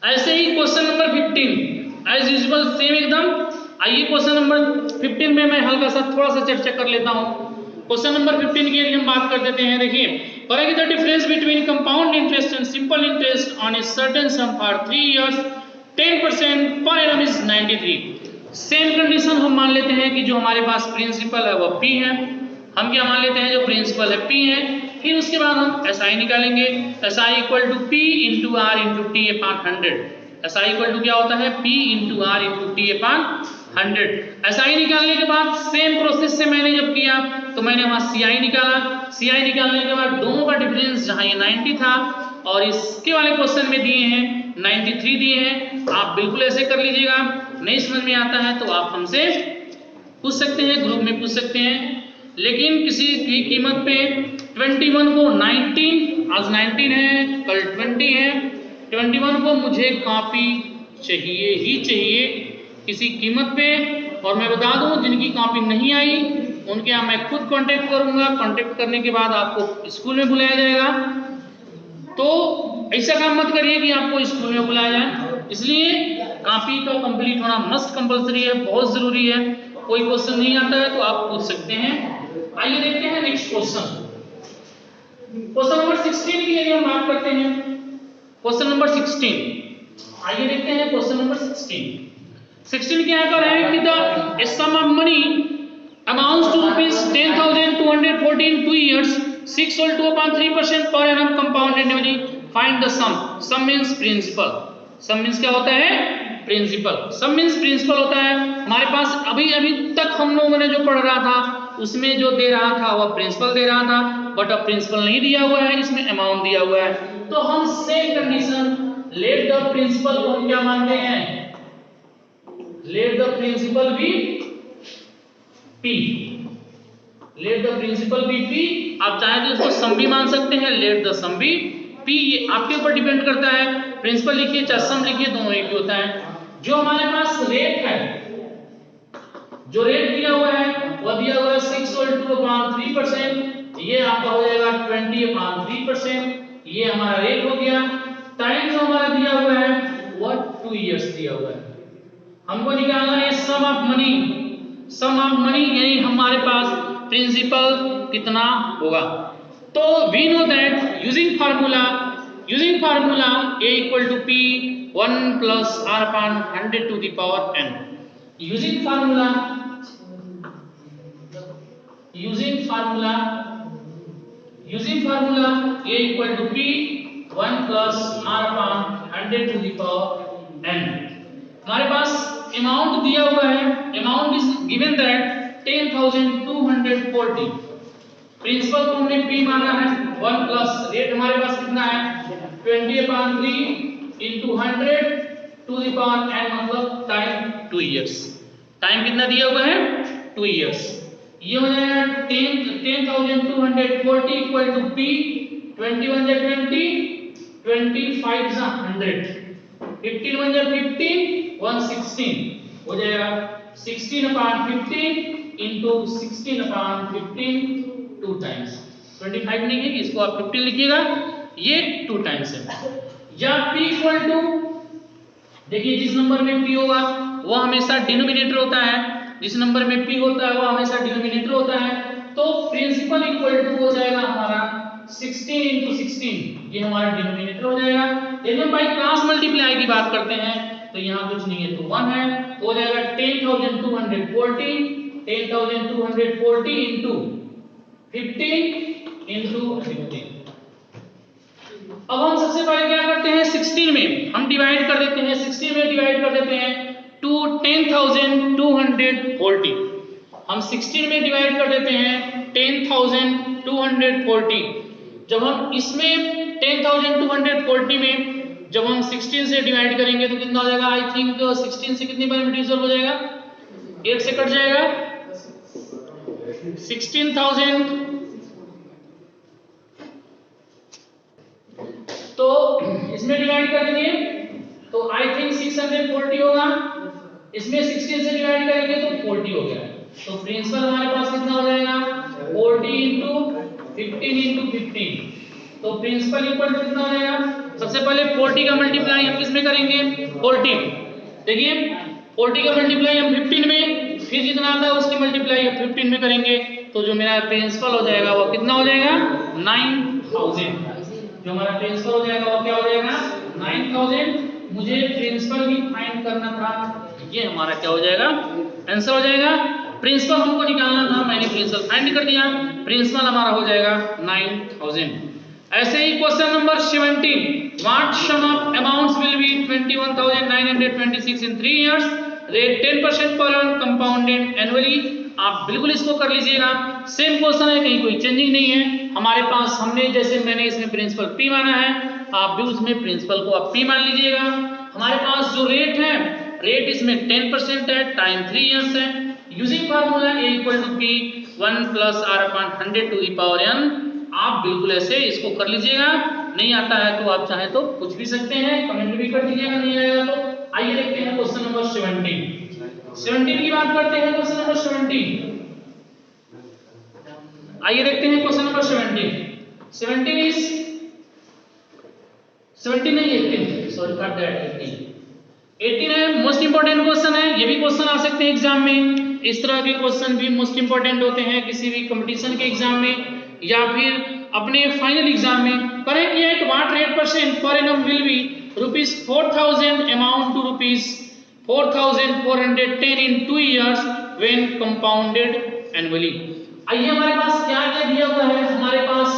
ऐसे ही question number 15 as usual same एकदम। आइए क्वेश्चन नंबर 15 में मैं हल्का सा थोड़ा सा चर्चा कर लेता हूं। क्वेश्चन नंबर 15 के लिए हम बात कर देते हैं। देखिए करेंगे the difference between compound interest and simple interest on a certain some for 3 years 10% per annum is 93। Same condition हम मान लेते हैं कि जो हमारे पास प्रिंसिपल है वो p है। हम क्या मान लेते हैं, जो प्रिंसिपल है p है। फिर उसके बाद हम SI निकालेंगे। SI equal to p into r into t upon 100। SI equal to क्या होता है p into r into t upon 100। SI निकालने के बाद सेम प्रोसेस से मैंने जब किया तो मैंने वहां CI निकाला। CI निकालने के बाद दोनों का डिफरेंस जहां ये 90 था और इसके वाले क्वेश्चन में दिए हैं 93 दिए हैं। आप बिल्कुल ऐसे कर लीजिएगा। नहीं समझ में आता है तो आप हमसे पूछ सकते हैं, ग्रुप में पूछ सकते हैं। लेकिन किसी की कीमत पे 21 को 19, आज 19 है, कल 20 है, 21 को मुझे कॉपी चाहिए ही चाहिए किसी कीमत पे। और मैं बता दूं जिनकी कॉपी नहीं आई उनके यहाँ मैं खुद कांटेक्ट करूंगा। कांटेक्ट करने के बाद आपको स्कूल में बुलाया जाएगा। तो ऐसा काम मत करिए कि आपको स्कूल में बुलाया जाए। इसलिए कॉपी का कंप्लीट होना मस्ट कंपलसरी है, बहुत जरूरी है। कोई क्वेश्चन नहीं आता है तो आप पूछ सकते हैं। आइए देखते हैं नेक्स्ट क्वेश्चन। क्वेश्चन नंबर 16 की यदि हम बात करते हैं, क्वेश्चन नंबर 16, आइए देखते हैं क्वेश्चन नंबर 16 क्या कर रहे हैं कि the sum of money amounts to rupees 10,240 in 2 years, 6 sold to upon 3% per annum compound annually. Find the sum. Sum means principal. Sum means क्या होता है? Principal. Sum means principal होता है। हमारे पास अभी तक हम लोगों ने जो पढ़ रहा था उसमें जो दे रहा था वह प्रिंसिपल दे रहा था, बट अब प्रिंसिपल नहीं दिया हुआ है, इसमें अमाउंट दिया हुआ है। तो हम same condition let the principal को हम क्या मानते हैं? Let the principal be P, let the principal be P। आप चाहे तो इसको सम भी मान सकते हैं, let the sum be P, ये आपके ऊपर डिपेंड करता है। प्रिंसिपल लिखिए चाहे सम लिखिए, दोनों एक ही होता है। जो हमारे पास रेट है, जो रेट दिया हुआ है वह दिया हुआ है 6 sold to upon 3%, ये आपका हो जाएगा 20 upon 3%, ये हमारा रेट हो गया। टाइम जो हमारा दिया हुआ है वह 2 years दिया हुआ है। हमको निकालना है sum of money. Sum of money यानी हमारे पास प्रिंसिपल कितना होगा। तो we know that using formula a equal to p 1 plus r upon 100 to the power n। Using formula a equal to p 1 plus r upon 100 to the power n। हमारे पास amount दिया हुआ है, amount is given that 10,240। Principal को हमने P माना है 1 plus rate हमारे पास कितना है 20/3 into 100 to the power n, मतलब टाइम 2 years। टाइम कितना दिया हुआ है 2 years। ये हो जाएगा 10,240 इक्वल टू P 21 जा 20, 25 जा 100, 15 1 जा 15, 116 हो जाएगा 16/15 into 16/15 2 टाइम्स। 25 नहीं है, इसको आप 15 लिखिएगा, ये 2 टाइम्स है। या P इक्वल टू, देखिए जिस नंबर में P होगा वो हमेशा डिनोमिनेटर होता है, जिस नंबर में P होता है वो हमेशा डिनोमिनेटर होता है। तो प्रिंसिपल इक्वल टू हो जाएगा हमारा 16 into 16, ये हमारा डिनोमिनेटर हो जाएगा। यदि हम बाई क्रॉस मल्टीप्लाई की बात करते हैं तो यहाँ कुछ नहीं है तो 1 है, तो हो जाएगा 10,240 into 15 into 15। अब हम सबसे पहले क्या करते हैं 16 में हम डिवाइड कर देते हैं, 16 में डिवाइड कर देते हैं टू 10,240। हम 16 में डिवाइड कर देते हैं 10,240। जब हम इसमें 10,240 में जब हम 16 से डिवाइड करेंगे तो कितना हो जाएगा? आई थिंक 16 से कितनी बार डिविजन हो जाएगा? 1 से कट जाएगा 16,000। तो इसमें डिवाइड कर देंगे तो आई थिंक 640 होगा, इसमें 16 से डिवाइड करेंगे तो 40 हो गया। तो प्रिंसिपल हमारे पास कितना हो जाएगा 40 into 15 into 15। तो प्रिंसिपल इक्वल टू कितना हो जाएगा? सबसे पहले 40 का मल्टीप्लाई हम किसमें करेंगे 14। देखिए 40 का मल्टीप्लाई हम 15 में, फिर जितना आता है उसकी मल्टीप्लाई हम 15 में करेंगे, तो जो मेरा प्रिंसिपल हो जाएगा वो कितना हो जाएगा 9,000। जो हमारा प्रिंसिपल हो जाएगा वो क्या हो जाएगा 9,000। मुझे प्रिंसिपल भी फाइंड करना था, ये हमारा क्या हो जाएगा आंसर हो जाएगा। प्रिंसिपल हमको निकालना था, मैंने प्रिंसिपल फाइंड कर दिया, प्रिंसिपल हमारा हो जाएगा 9,000। ऐसे ही question number 17, what sum of amounts will be 21,926 in 3 years, rate 10% per annum compounded annually, आप बिल्कुल इसको कर लीजिएगा। सेम क्वेश्चन है, कहीं कोई चेंजिंग नहीं है हमारे पास। हमने जैसे मैंने इसमें प्रिंसिपल P माना है, आप भी उसमें प्रिंसिपल को आप P मान लीजिएगा। हमारे पास जो रेट है, रेट इसमें 10% है, टाइम 3 इयर्स है। Using formula A equal to P 1 plus R upon 100 to the power n। आप बिल्कुल ऐसे इसको कर लीजिएगा। नहीं आता है तो आप चाहे तो पूछ भी सकते हैं, कमेंट भी कर दीजिएगा नहीं आएगा तो। आइए देखते हैं क्वेश्चन नंबर 17 की बात करते हैं। क्वेश्चन नंबर 17, आइए देखते हैं क्वेश्चन नंबर 17 इज 17 नहीं 18, सॉरी कट दैट 18 है। मोस्ट इंपोर्टेंट क्वेश्चन है, ये भी क्वेश्चन आ सकते हैं एग्जाम में। इस तरह के क्वेश्चन भी मोस्ट इंपोर्टेंट होते हैं किसी भी कंपटीशन के एग्जाम में या फिर अपने फाइनल एग्जाम में। Correct at what rate percent per annum will be ₹4000 amount to ₹4410 in 2 years when compounded annually. आइए हमारे पास क्या क्या दिया हुआ है। हमारे पास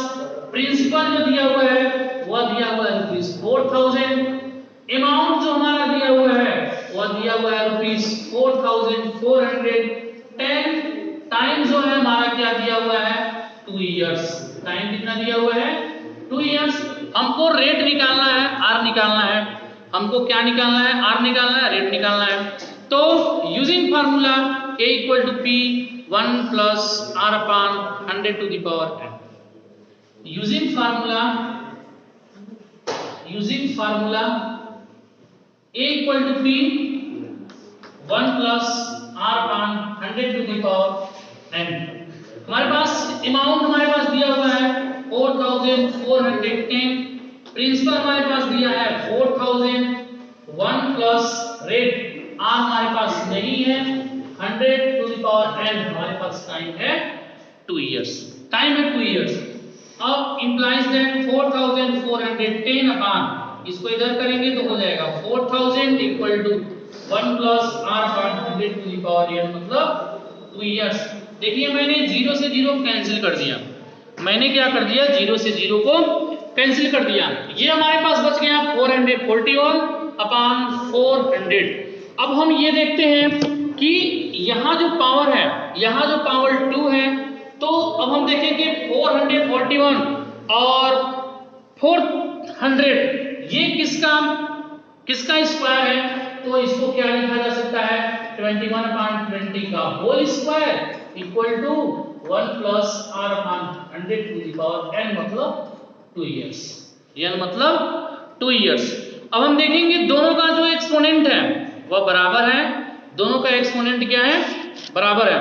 प्रिंसिपल जो दिया हुआ है वह दिया हुआ है ₹4000। अमाउंट जो हमारा दिया हुआ है वह दिया हुआ है ₹4410। टाइम जो है हमारा क्या दिया हुआ है 2 इयर्स। टाइम कितना दिया हुआ है 2 इयर्स। हमको रेट निकालना है, आर निकालना है। हमको क्या निकालना है, आर निकालना है, रेट निकालना है। तो using formula A equal to P 1 plus R upon 100 to the power n। Using formula A equal to P 1 plus R upon 100 to the power n। हमारे पास अमाउंट हमारे पास दिया हुआ है 4410। प्रिंसिपल हमारे पास दिया है 4000। 1 प्लस रेट R हमारे पास नहीं है, 100 to the power n हमारे पास टाइम है 2 इयर्स। टाइम है 2 इयर्स। अब implies that 4410 अपॉन, इसको इधर करेंगे तो हो जाएगा 4000 equal to 1 plus R upon 100 to the power n मतलब 2 इयर्स। देखिए मैंने 0 से 0 कैंसिल कर दिया। मैंने क्या कर दिया, 0 से 0 को कैंसिल कर दिया। ये हमारे पास बच गया 441 अपॉन 400। अब हम ये देखते हैं कि यहाँ जो पावर है, यहाँ जो पावर 2 है, तो अब हम देखेंगे 441 और 400 ये किसका स्क्वायर है। तो इसको क्या लिखा जा सकता है 21/20 का whole square equal to 1 plus R upon 100 to the power n मतलब 2 इयर्स। n मतलब 2 इयर्स। अब हम देखेंगे दोनों का जो एक्सपोनेंट है वह बराबर है। दोनों का एक्सपोनेंट क्या है, बराबर है।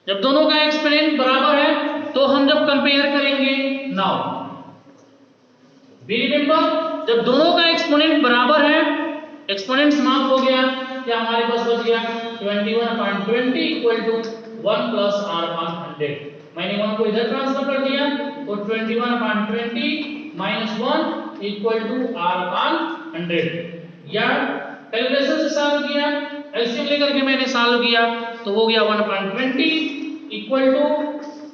जब दोनों का एक्सपोनेंट बराबर है तो हम जब कंपेयर करेंगे, नाउ बी रिमेंबर, जब दोनों का एक्सपोनेंट बराबर है, एक्सपोनेंट समाप्त हो गया, क्या हमारे पास बच गया 21/20 equal to 1 plus R upon 100। मैंने 1 को इधर ट्रांसफर कर दिया तो 21/20 minus 1 equal to R upon 100। या कैलकुलेशन से सॉल्व किया, एलसीएम लेकर के मैंने सॉल्व किया तो हो गया 1/20 इक्वल टू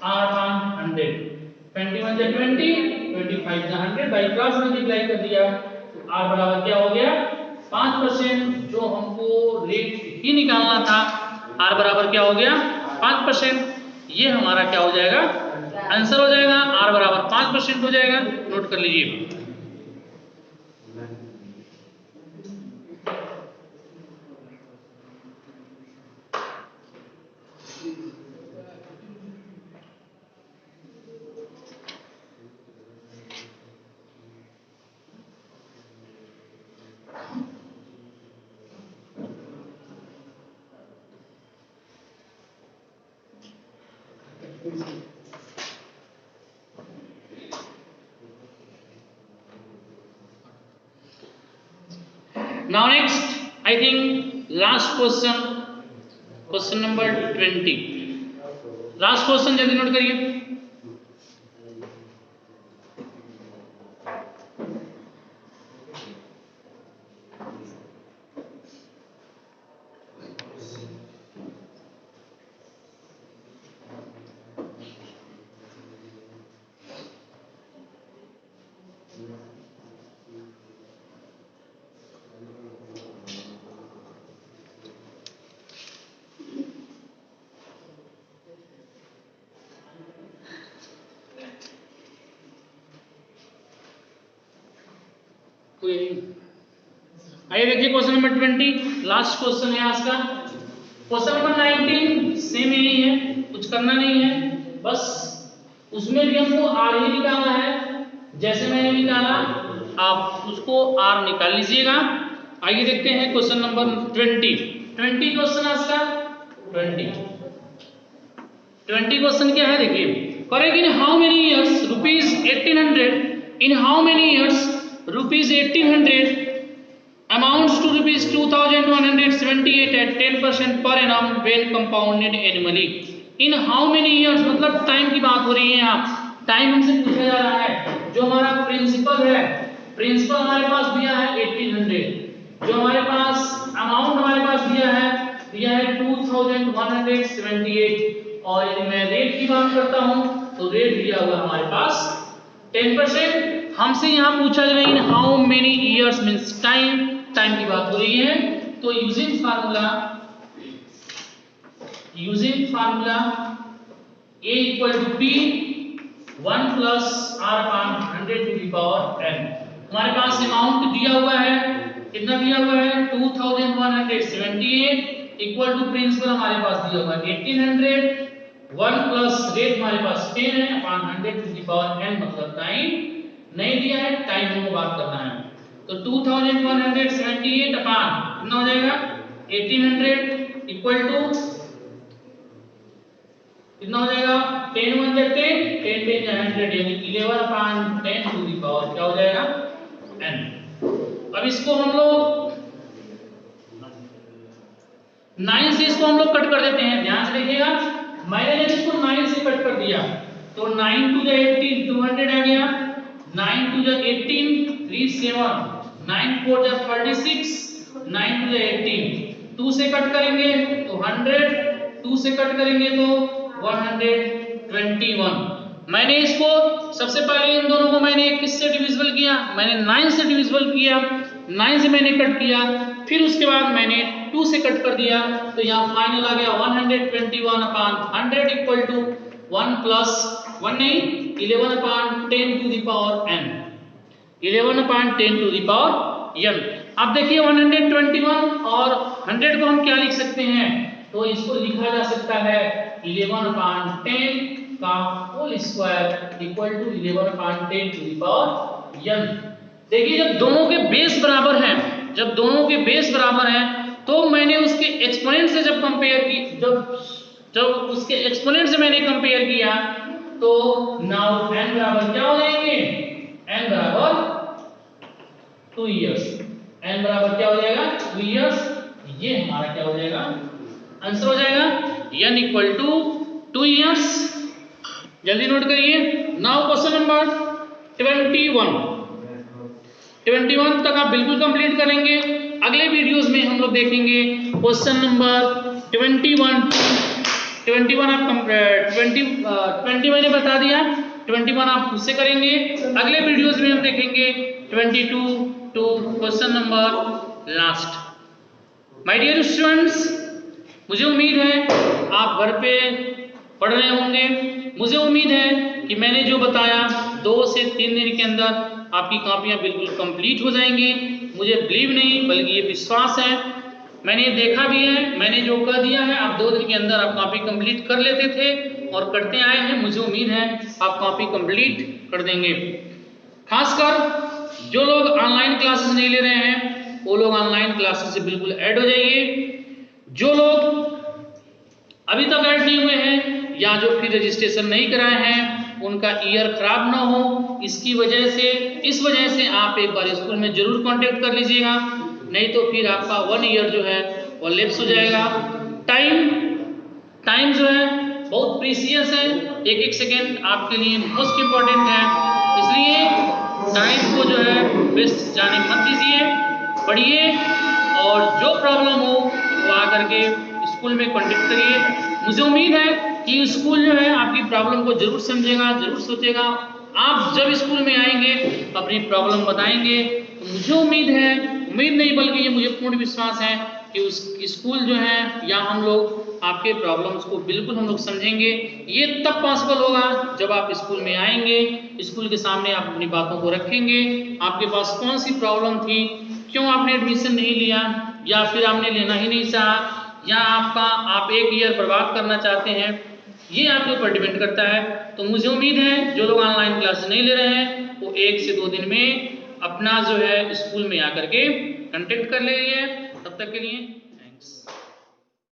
R अपॉन 100। 21 जा 20, 25 जा 100 बाई क्रॉस मल्टीप्लाई कर दिया तो R बराबर क्या हो गया 5%। जो हमको रेट ही निकालना था, R बराबर क्या हो गया 5%। ये हमारा क्या हो जाएगा, आंसर हो जाएगा। R बराबर 5% हो जाएगा, नोट कर लीजिए। Now next, I think last question, question number 20। Last question जल्दी नोट करिए। आइए देखिए क्वेश्चन नंबर 20, लास्ट क्वेश्चन है आज का। क्वेश्चन नंबर 19 सेम यही है, कुछ करना नहीं है, बस उसमें भी हमको आर ही निकालना है। जैसे मैंने निकाला आप उसको आर निकाल लीजिएगा। आइए देखते हैं क्वेश्चन नंबर 20 क्वेश्चन आज का 20 क्वेश्चन क्या है देखिए। Correct in how many years rupees 1800 in how many years rupees 1800 amounts to rupees 2178 at 10% per annum when compounded annually in how many years, मतलब टाइम की बात हो रही है यहाँ। टाइम हमसे पूछा जा रहा है। जो हमारा प्रिंसिपल है, प्रिंसिपल हमारे पास दिया है 1800, जो हमारे पास अमाउंट हमारे पास दिया है 2178, और यदि मैं रेट की बात करता हूँ तो रेट दिया हुआ हमारे पास 10%। हमसे यहाँ पूछा जा रहा है in how many years means time की बात हो रही है। तो using formula A equal to P 1 plus R upon 100 to the power n। हमारे पास अमाउंट दिया हुआ है, कितना दिया हुआ है 2178 इक्वल टू प्रिंसिपल हमारे पास दिया हुआ है 1800, 1 प्लस रेट हमारे पास 10 है upon 100 to the power n, मतलब टाइम नहीं दिया है, टाइम हमको बात करना है। तो 2178 अपॉन कितना हो जाएगा 1800 इक्वल टू कितना हो जाएगा 10 1 10 10 10 100 यानी 11 अपॉन 10 टू द पावर क्या हो जाएगा n। अब इसको हम लोग 9 से इसको हम लोग कट कर देते हैं। ध्यान से देखिएगा, मैंने जब इसको 9 से कट कर दिया तो 9 टू द 18 200 आ गया, 9 टू द 18 37, 9 4 जा 36, 9 टू द 18, 2 से कट करेंगे तो 100, 2 से कट करेंगे तो 121। मैंने इसको सबसे पहले इन दोनों को मैंने किससे डिविजिबल किया, मैंने 9 से डिविजिबल किया, 9 से मैंने कट किया, फिर उसके बाद मैंने 2 से कट कर दिया, तो यहाँ फाइनल आ गया 121 अपॉन 100 इक्वल टू 1 प्लस 1 नहीं 11 upon 10 to the power n, 11 upon 10 to the power n। अब देखिए 121 और 100 को हम क्या लिख सकते हैं, तो इसको लिखा जा सकता है 11 अपॉन 10 का whole square equal to 11 upon 10 to the power n। देखिए जब दोनों के बेस बराबर हैं, जब दोनों के बेस बराबर हैं तो मैंने उसके एक्सपोनेंट से जब कंपेयर की, जब उसके एक्सपोनेंट से मैंने कंपेयर किया तो नाउ n बराबर क्या हो जाएंगे, n बराबर 2 इयर्स, n बराबर क्या हो जाएगा 2 इयर्स। ये हमारा क्या हो जाएगा आंसर हो जाएगा n इक्वल टू 2 इयर्स। जल्दी नोट करिए। नाउ क्वेश्चन नंबर 21 तक आप बिल्कुल कंप्लीट करेंगे। अगले वीडियोस में हम लोग देखेंगे क्वेश्चन नंबर 21 आप 20 मैंने बता दिया, 21 आप खुद से करेंगे। अगले वीडियोस में हम देखेंगे 22 to question number last. My dear students, मुझे उम्मीद है आप घर पे पढ़ रहे होंगे। मुझे उम्मीद है कि मैंने जो बताया 2 से 3 दिन के अंदर आपकी कॉपियां बिल्कुल कंप्लीट हो जाएंगी। मुझे बिलीव नहीं बल्कि ये विश्वास है, मैंने देखा भी है, मैंने जो कह दिया है आप 2 दिन के अंदर आप कॉपी कंप्लीट कर लेते थे और करते आए हैं। मुझे उम्मीद है आप कॉपी कंप्लीट कर देंगे। खासकर जो लोग ऑनलाइन क्लासेस नहीं ले रहे हैं वो लोग ऑनलाइन क्लासेस से बिल्कुल ऐड हो जाइए। जो लोग अभी तक ऐड नहीं हुए हैं या जो फिर रजिस्ट्रेशन नहीं कराए हैं उनका ईयर खराब ना हो, इस वजह से आप एक बार स्कूल में जरूर कांटेक्ट कर लीजिएगा, नहीं तो फिर आपका 1 ईयर जो है वो लैप्स हो जाएगा। टाइम जो है बहुत प्रीसियस है, एक सेकेंड आपके लिए मोस्ट इंपॉर्टेंट है, इसलिए टाइम को जो है वेस्ट जाने मत दीजिए, पढ़िए और जो प्रॉब्लम हो वो आकर के स्कूल में कांटेक्ट करिए। मुझे उम्मीद है कि स्कूल जो है आपकी प्रॉब्लम को जरूर समझेगा, जरूर सोचेगा। आप जब स्कूल में आएंगे अपनी प्रॉब्लम बताएंगे तो मुझे उम्मीद नहीं बल्कि ये मुझे पूर्ण विश्वास है कि उस स्कूल जो है या हम लोग आपके प्रॉब्लम्स को बिल्कुल हम लोग समझेंगे। ये तब पॉसिबल होगा जब आप स्कूल में आएंगे, स्कूल के सामने आप अपनी बातों को रखेंगे, आपके पास कौन सी प्रॉब्लम थी, क्यों आपने एडमिशन नहीं लिया, या फिर आपने लेना ही नहीं चाहा, या आप एक ईयर बर्बाद करना चाहते हैं, ये आपके ऊपर डिपेंड करता है। तो मुझे उम्मीद है जो लोग ऑनलाइन क्लास नहीं ले रहे हैं वो 1 से 2 दिन में अपना जो है स्कूल में आकर के कांटेक्ट कर लेंगे। तब तक के लिए थैंक्स।